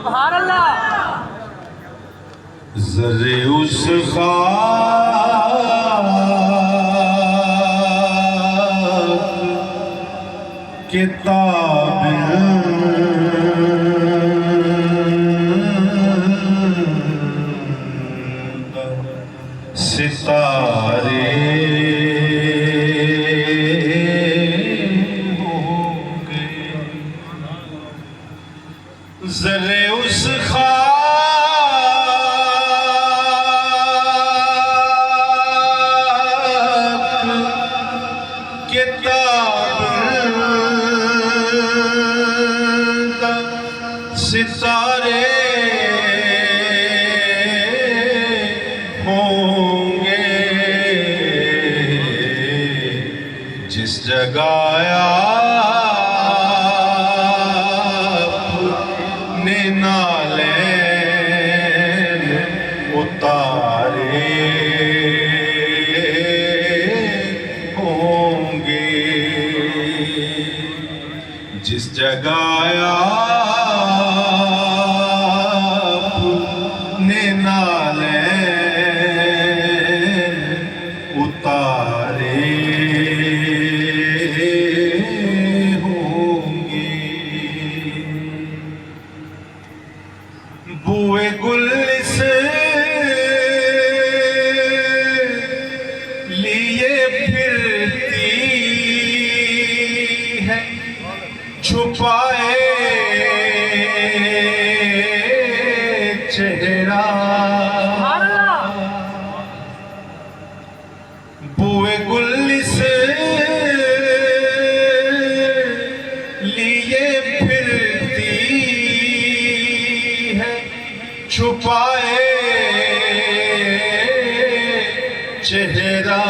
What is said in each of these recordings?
सुभान अल्लाह। ज़र्रे उस खाक के ताबिन सितारे होंगे। ज़र्रे उस के ताबिन सितारे होंगे। जिस जगह आपने नालैन उतारे होंगे। जिस जगह आपने नालैन उतारे होंगे। बुए गुल से लिए फिरती है छुपाए चेहरा। बुए गुल से लिए फिरती है छुपाए चेहरा।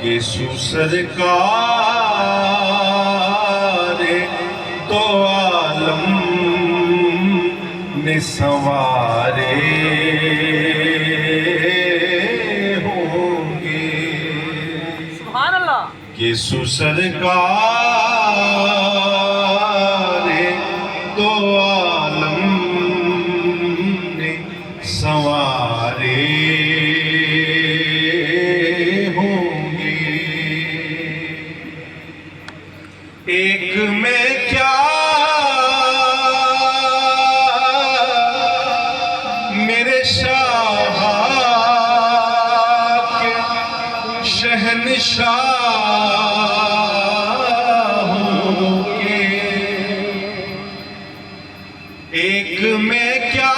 यीशु सरकार तो आलम ने संवारे होंगे। सुभान अल्लाह। यीशु सरकार तो आलम ने संवारे होंगे। एक में क्या मेरे शाह के शहंशाहों के। एक में क्या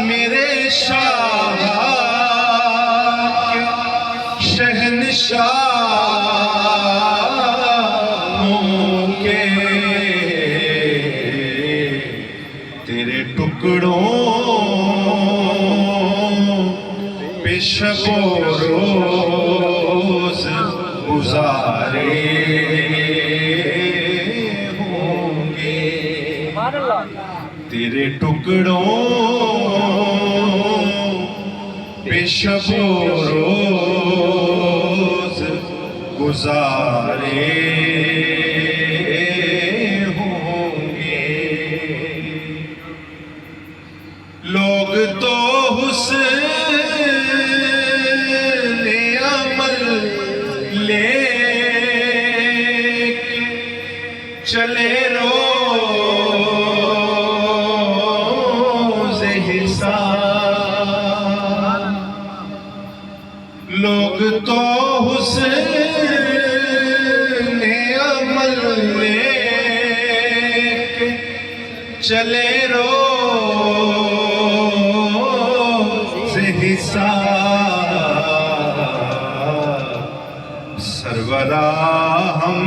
मेरे शाह के शहंशाहों के। तेरे टुकड़ों पे शबो रोज गुजारे होंगे। सुभान अल्लाह। तेरे टुकड़ों पे शबो रोज गुजारे होंगे। लोग तो हुस्न अमल लेके चले रोज़ हिसाब। लोग तो हुस्न अमल लेके चले रोज़ हिसाब। सरवरा हम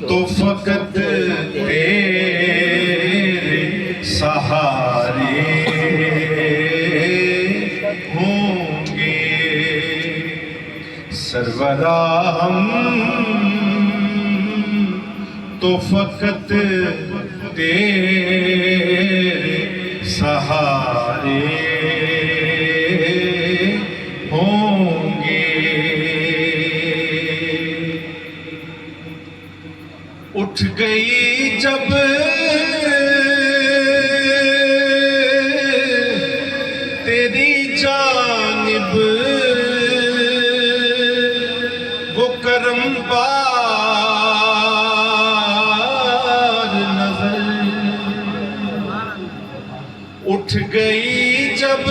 तो फकत तेरे सहारे होंगे। सरवरा हम तो फकत तेरे सहारे होंगे। गई जब तेरी जानिब वो करम बार नजर उठ गई जब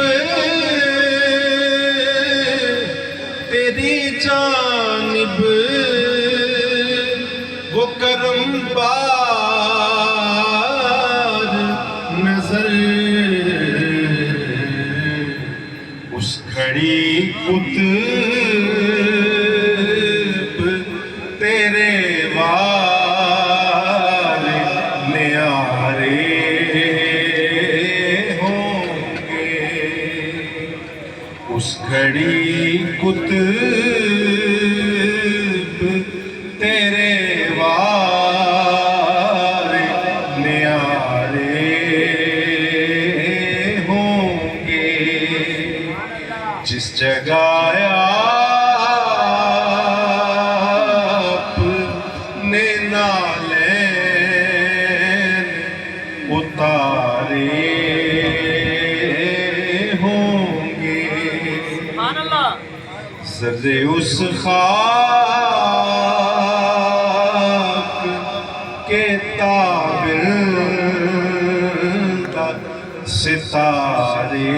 तेरी जानिब वो करम बार नजर उस घड़ी कुतुब तेरे वाले न्यारे होंगे उस घड़ी कुतुब तेरे वाले न्यारे होंगे जिस जगह आपने नालैन उतारे होंगे सुभान अल्लाह ज़र्रे उस खाक के ताबिर सितारे